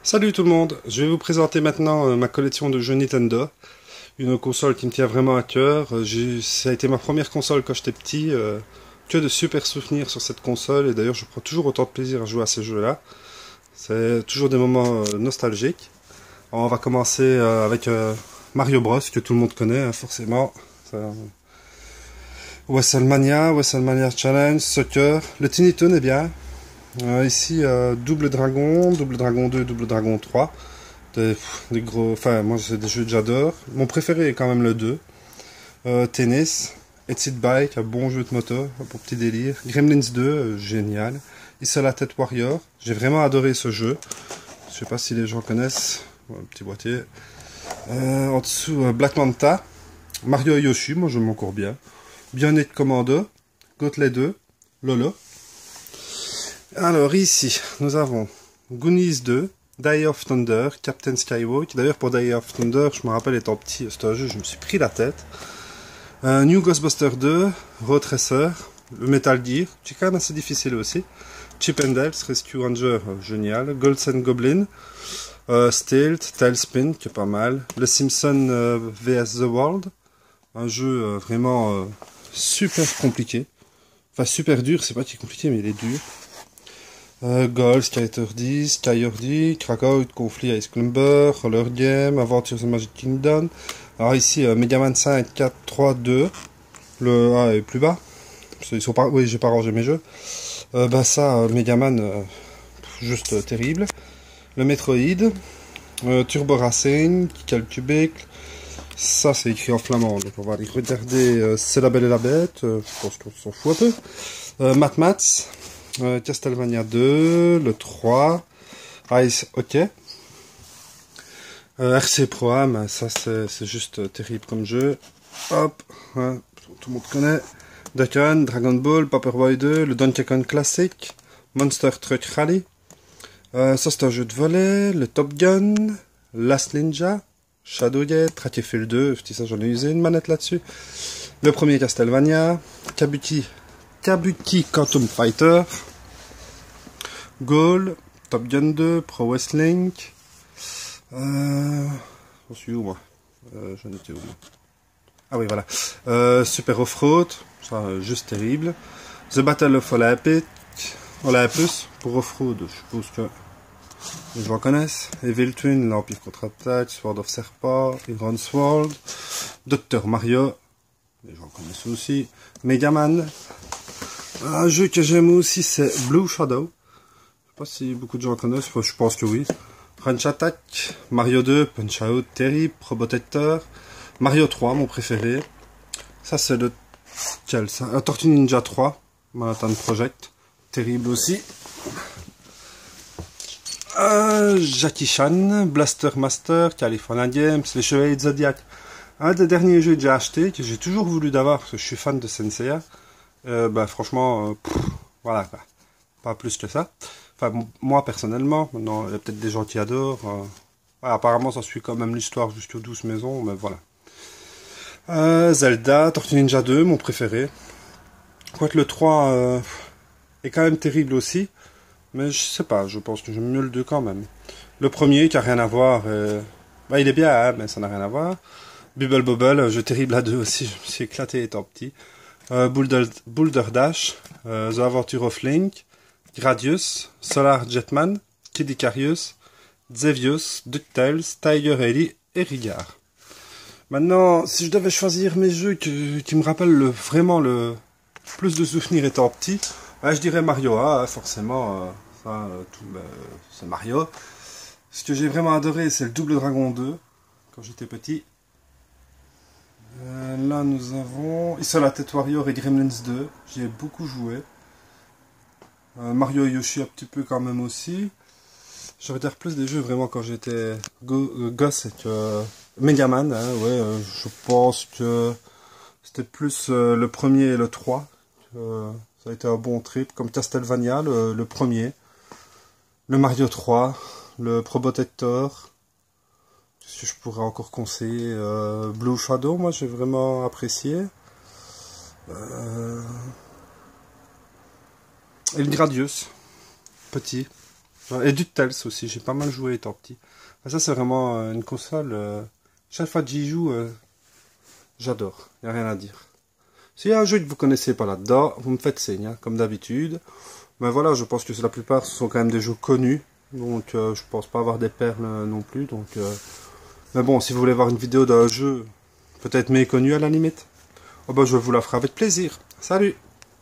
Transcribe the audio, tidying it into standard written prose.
Salut tout le monde, je vais vous présenter maintenant ma collection de jeux Nintendo, une console qui me tient vraiment à cœur. Ça a été ma première console quand j'étais petit, que de super souvenirs sur cette console et d'ailleurs je prends toujours autant de plaisir à jouer à ces jeux-là. C'est toujours des moments nostalgiques. Alors, on va commencer avec Mario Bros que tout le monde connaît hein, forcément. WrestleMania Challenge, Soccer, le Tiny Toon est bien. Ici, Double Dragon 2, Double Dragon 3. Des gros. Enfin, moi, c'est des jeux que j'adore. Mon préféré est quand même le 2. Tennis. Exit Bike, un bon jeu de moto, un bon petit délire. Gremlins 2, génial. Isolated Warrior. J'ai vraiment adoré ce jeu. Je sais pas si les gens connaissent. Un petit boîtier. En dessous, Black Manta. Mario et Yoshi, moi je m'en cours bien. Bionic Commando. Gauntlet 2. Lolo. Alors ici, nous avons Goonies 2, Day of Thunder, Captain Skywalk. D'ailleurs pour Day of Thunder, je me rappelle étant petit, c'était un jeu, je me suis pris la tête. New Ghostbusters 2, Road Racer, le Metal Gear, qui est quand même assez difficile aussi. Chip and Dale, Rescue Ranger, génial. Ghosts and Goblins, Stealth, Tailspin, qui est pas mal. Le Simpsons vs The World, un jeu vraiment super compliqué. Enfin super dur, c'est pas qu'il est compliqué, mais il est dur. Golf, Sky Skyordi, Krakow, Conflit, Ice Climber, Roller Game, Adventures of Magic Kingdom. Alors ici, Mega Man 5, 4, 3, 2. Le A est plus bas. Ils sont pas... Oui, j'ai pas rangé mes jeux. Mega Man, juste terrible. Le Metroid, Turbo Racing, Calcubic. Ça, c'est écrit en flamand, donc on va aller regarder. C'est la Belle et la Bête. Je pense qu'on s'en fout un peu. Mats. Castlevania 2, le 3, Ice Hockey, RC Pro Am, ça c'est juste terrible comme jeu. Hop, hein, tout le monde connaît. Duck Hunt, Dragon Ball, Paperboy 2, le Donkey Kong Classic, Monster Truck Rally. Ça c'est un jeu de volley, le Top Gun, Last Ninja, Shadowgate, Trackfield 2, je dis ça j'en ai usé une manette là-dessus. Le premier Castlevania, Kabuki Quantum Fighter, Goal, Top Gun 2, Pro Wrestling. J'en suis où moi J'en étais où moi Ah oui, voilà. Super Off-Road, ça juste terrible. The Battle of Olympus, pour Off-Road, je suppose que les gens connaissent. Evil Twin, l'Empire contre-attaque, Sword of Serpent, Iron Sword, Dr Mario, les gens connaissent aussi. Mega Man. Un jeu que j'aime aussi, c'est Blue Shadow. Je sais pas si beaucoup de gens connaissent, je pense que oui. Punch Attack, Mario 2, Punch Out, terrible, Probotector, Mario 3, mon préféré. Ça c'est le... Quel ça Tortue Ninja 3, Manhattan Project, terrible aussi. Jackie Chan, Blaster Master, California Games, Les Chevaliers de Zodiac. Un des derniers jeux que j'ai acheté, que j'ai toujours voulu d'avoir, parce que je suis fan de Senseiya. Franchement, voilà, pas plus que ça. Enfin, moi personnellement, maintenant, il y a peut-être des gens qui adorent. Apparemment, ça suit quand même l'histoire jusqu'aux 12 maisons, mais voilà. Zelda, Tortue Ninja 2, mon préféré. Quoique le 3 est quand même terrible aussi, mais je sais pas, je pense que j'aime mieux le 2 quand même. Le premier, qui a rien à voir, il est bien, hein, mais ça n'a rien à voir. Bubble Bobble, un jeu terrible à 2 aussi, je me suis éclaté étant petit. Boulder Dash, The Adventure of Link, Gradius, Solar Jetman, Kid Icarus, Xevious, DuckTales, Tiger Ellie et Rigard. Maintenant, si je devais choisir mes jeux qui me rappellent vraiment le plus de souvenirs étant petit, je dirais Mario, forcément, c'est Mario. Ce que j'ai vraiment adoré, c'est le Double Dragon 2, quand j'étais petit. Là, nous avons Isolated Warrior et Gremlins 2. J'y ai beaucoup joué. Mario et Yoshi un petit peu quand même aussi. Je regarde plus des jeux vraiment quand j'étais gosse que Mega Man. Hein, je pense que c'était plus le premier et le 3. Ça a été un bon trip. Comme Castlevania, le premier. Le Mario 3. Le Probotector. Qu'est-ce que je pourrais encore conseiller Blue Shadow, moi j'ai vraiment apprécié. Et le Gradius, petit. Et du Tels aussi, j'ai pas mal joué étant petit. Ça c'est vraiment une console, chaque fois que j'y joue, j'adore, y a rien à dire. S'il y a un jeu que vous connaissez pas là-dedans, vous me faites signe, hein, comme d'habitude. Mais voilà, je pense que la plupart ce sont quand même des jeux connus, donc je pense pas avoir des perles non plus. Donc, mais bon, si vous voulez voir une vidéo d'un jeu peut-être méconnu à la limite, oh ben, je vous la ferai avec plaisir. Salut!